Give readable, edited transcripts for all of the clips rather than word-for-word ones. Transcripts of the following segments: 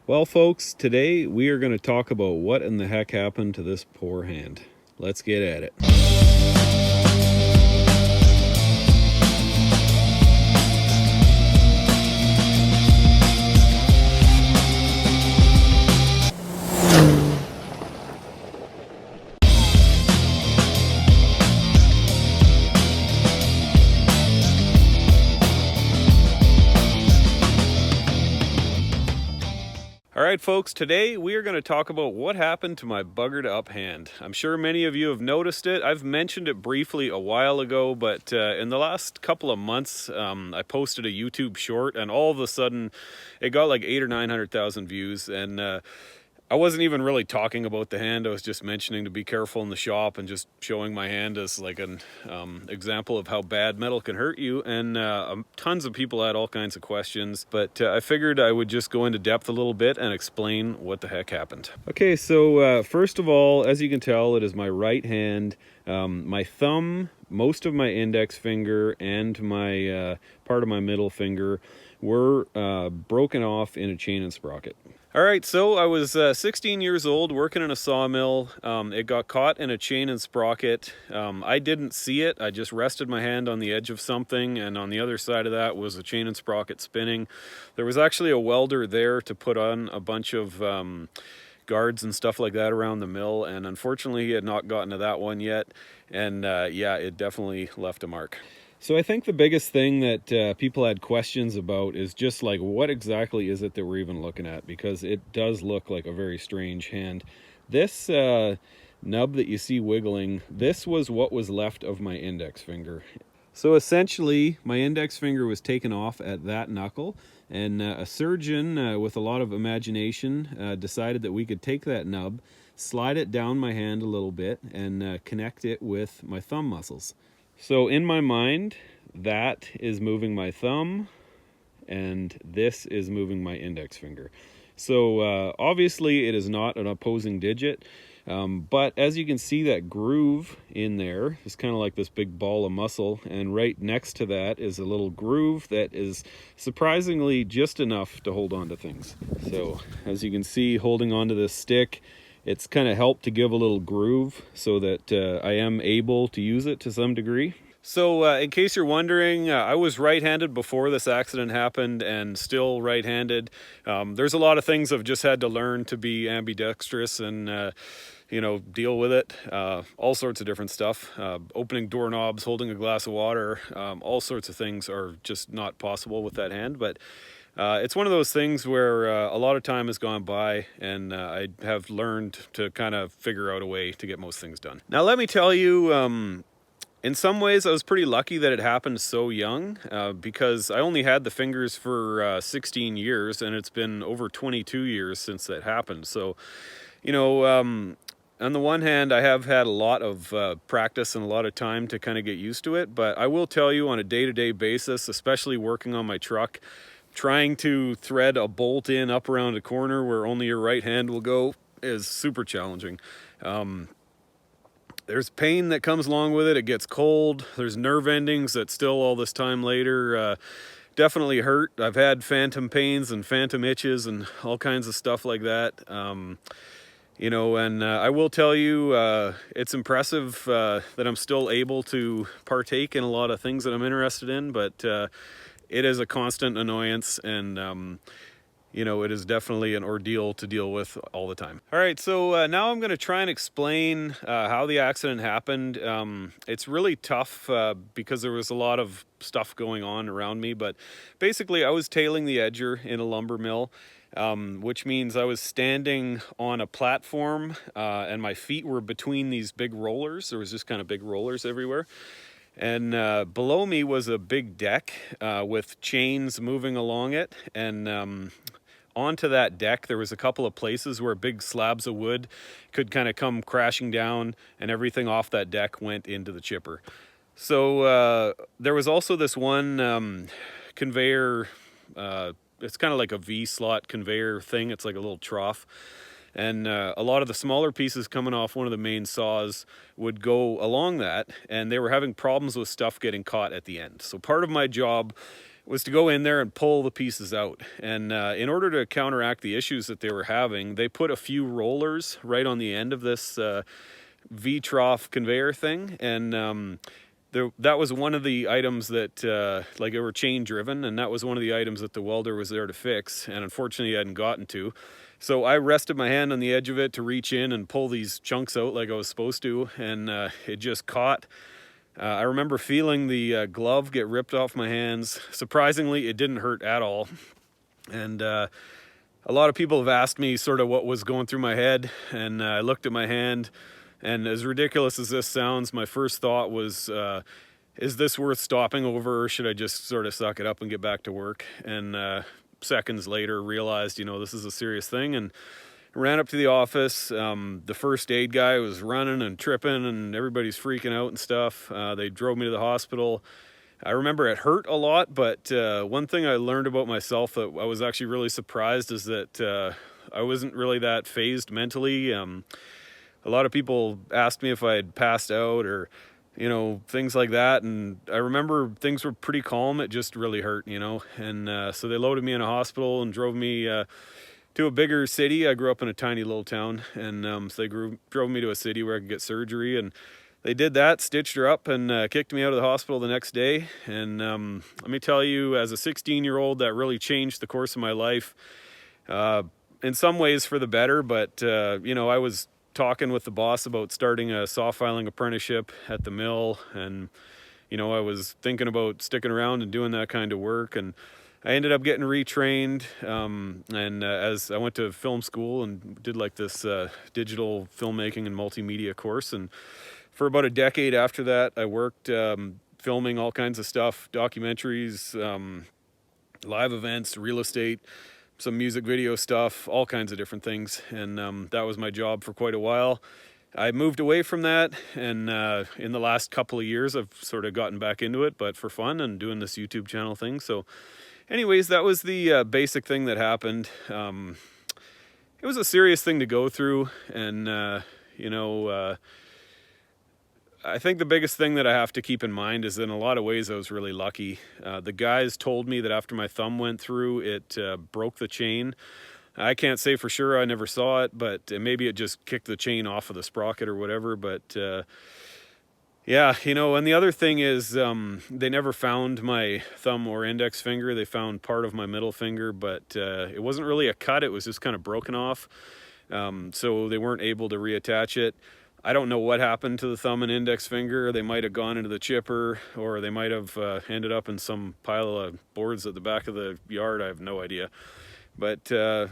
Well, folks, today we are going to talk about what in the heck happened to this poor hand. Let's get at it. All right, folks, today we are going to talk about what happened to my buggered up hand. I'm sure many of you have noticed it. I've mentioned it briefly a while ago, but in the last couple of months, I posted a YouTube short, and all of a sudden it got like 800,000 or 900,000 views, and I wasn't even really talking about the hand. I was just mentioning to be careful in the shop and just showing my hand as like an example of how bad metal can hurt you. And tons of people had all kinds of questions, but I figured I would just go into depth a little bit and explain what the heck happened. Okay, so first of all, as you can tell, it is my right hand. My thumb, most of my index finger, and my part of my middle finger were broken off in a chain and sprocket. All right, so I was 16 years old working in a sawmill. It got caught in a chain and sprocket. I didn't see it. I just rested my hand on the edge of something, and on the other side of that was a chain and sprocket spinning. There was actually a welder there to put on a bunch of guards and stuff like that around the mill, and unfortunately he had not gotten to that one yet, and yeah, it definitely left a mark. So I think the biggest thing that people had questions about is just like, what exactly is it that we're even looking at? Because it does look like a very strange hand. This nub that you see wiggling, this was what was left of my index finger. So essentially, my index finger was taken off at that knuckle, and a surgeon with a lot of imagination decided that we could take that nub, slide it down my hand a little bit, and connect it with my thumb muscles. So in my mind, that is moving my thumb, and this is moving my index finger. So obviously it is not an opposing digit, but as you can see, that groove in there is kind of like this big ball of muscle, and right next to that is a little groove that is surprisingly just enough to hold on to things. So as you can see, holding onto this stick, it's kind of helped to give a little groove so that I am able to use it to some degree. So in case you're wondering, I was right-handed before this accident happened and still right-handed. There's a lot of things I've just had to learn to be ambidextrous and deal with it. All sorts of different stuff. Opening doorknobs, holding a glass of water, all sorts of things are just not possible with that hand. But it's one of those things where a lot of time has gone by, and I have learned to kind of figure out a way to get most things done. Now, let me tell you, in some ways I was pretty lucky that it happened so young, because I only had the fingers for 16 years, and it's been over 22 years since that happened. So, on the one hand, I have had a lot of practice and a lot of time to kind of get used to it, but I will tell you, on a day-to-day basis, especially working on my truck, trying to thread a bolt in up around a corner where only your right hand will go is super challenging. There's pain that comes along with it. It gets cold. There's nerve endings that still all this time later definitely hurt. I've had phantom pains and phantom itches and all kinds of stuff like that. And I will tell you, it's impressive that I'm still able to partake in a lot of things that I'm interested in, but it is a constant annoyance, and it is definitely an ordeal to deal with all the time. All right, so now I'm going to try and explain how the accident happened. It's really tough because there was a lot of stuff going on around me, but basically I was tailing the edger in a lumber mill, which means I was standing on a platform and my feet were between these big rollers. There was just kind of big rollers everywhere. And below me was a big deck with chains moving along it, and onto that deck there was a couple of places where big slabs of wood could kind of come crashing down, and everything off that deck went into the chipper. So there was also this one conveyor, it's kind of like a V-slot conveyor thing. It's like a little trough. And a lot of the smaller pieces coming off one of the main saws would go along that, and they were having problems with stuff getting caught at the end. So part of my job was to go in there and pull the pieces out. And in order to counteract the issues that they were having, they put a few rollers right on the end of this V-trough conveyor thing. And that was one of the items that, like, they were chain driven, and that was one of the items that the welder was there to fix, and unfortunately I hadn't gotten to. So I rested my hand on the edge of it to reach in and pull these chunks out like I was supposed to, and it just caught. I remember feeling the glove get ripped off my hands. Surprisingly, it didn't hurt at all. And a lot of people have asked me sort of what was going through my head, and I looked at my hand, and as ridiculous as this sounds, my first thought was, is this worth stopping over, or should I just sort of suck it up and get back to work? And seconds later realized, you know, this is a serious thing, and ran up to the office. The first aid guy was running and tripping, and everybody's freaking out and stuff. They drove me to the hospital. I remember it hurt a lot, but one thing I learned about myself that I was actually really surprised is that I wasn't really that phased mentally. A lot of people asked me if I had passed out or, you know, things like that. And I remember things were pretty calm. It just really hurt, you know. And so they loaded me in a hospital and drove me to a bigger city. I grew up in a tiny little town. And so they drove me to a city where I could get surgery. And they did that, stitched her up, and kicked me out of the hospital the next day. And let me tell you, as a 16-year-old, that really changed the course of my life. In some ways for the better, but, you know, I was talking with the boss about starting a saw filing apprenticeship at the mill, and you know, I was thinking about sticking around and doing that kind of work, and I ended up getting retrained, and as I went to film school and did like this digital filmmaking and multimedia course, and for about a decade after that I worked filming all kinds of stuff, documentaries, live events, real estate, some music video stuff, all kinds of different things. And that was my job for quite a while. I moved away from that, and in the last couple of years I've sort of gotten back into it, but for fun and doing this YouTube channel thing. So anyways, that was the basic thing that happened. It was a serious thing to go through, and you know, I think the biggest thing that I have to keep in mind is in a lot of ways I was really lucky. The guys told me that after my thumb went through, it broke the chain. I can't say for sure, I never saw it, but maybe it just kicked the chain off of the sprocket or whatever. But yeah, you know, and the other thing is they never found my thumb or index finger. They found part of my middle finger, but it wasn't really a cut. It was just kind of broken off. So they weren't able to reattach it. I don't know what happened to the thumb and index finger. They might have gone into the chipper, or they might have ended up in some pile of boards at the back of the yard. I have no idea. But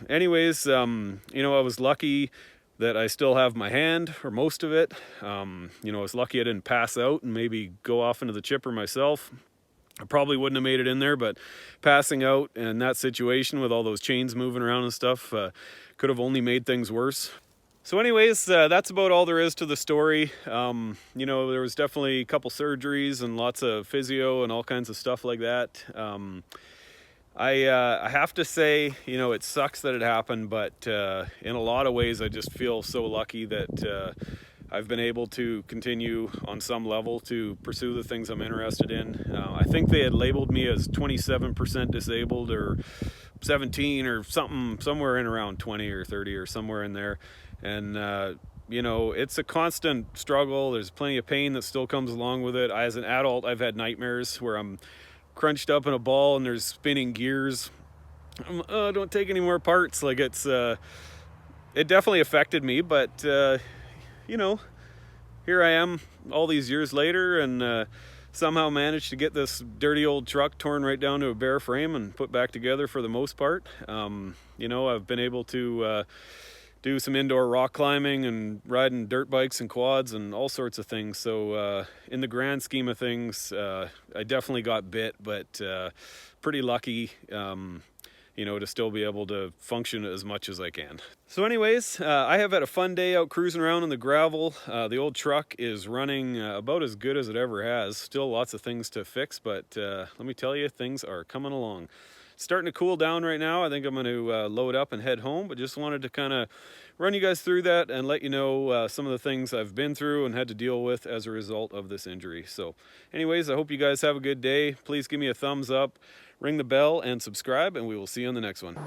anyways, you know, I was lucky that I still have my hand, or most of it. You know, I was lucky I didn't pass out and maybe go off into the chipper myself. I probably wouldn't have made it in there, but passing out in that situation with all those chains moving around and stuff could have only made things worse. So anyways, that's about all there is to the story. You know, there was definitely a couple surgeries and lots of physio and all kinds of stuff like that. I have to say, you know, it sucks that it happened, but in a lot of ways I just feel so lucky that I've been able to continue on some level to pursue the things I'm interested in. I think they had labeled me as 27% disabled, or 17 or something, somewhere in around 20 or 30 or somewhere in there. And you know, it's a constant struggle. There's plenty of pain that still comes along with it. As an adult, I've had nightmares where I'm crunched up in a ball and there's spinning gears. Don't take any more parts. Like, it's it definitely affected me, but you know, here I am all these years later, and somehow managed to get this dirty old truck torn right down to a bare frame and put back together for the most part. You know, I've been able to do some indoor rock climbing and riding dirt bikes and quads and all sorts of things. So in the grand scheme of things, I definitely got bit, but pretty lucky, you know, to still be able to function as much as I can. So anyways, I have had a fun day out cruising around in the gravel. The old truck is running about as good as it ever has. Still lots of things to fix, but let me tell you, things are coming along. Starting to cool down right now. I think I'm going to load up and head home, but just wanted to kind of run you guys through that and let you know some of the things I've been through and had to deal with as a result of this injury. So anyways, I hope you guys have a good day. Please give me a thumbs up. ring the bell and subscribe, and we will see you on the next one.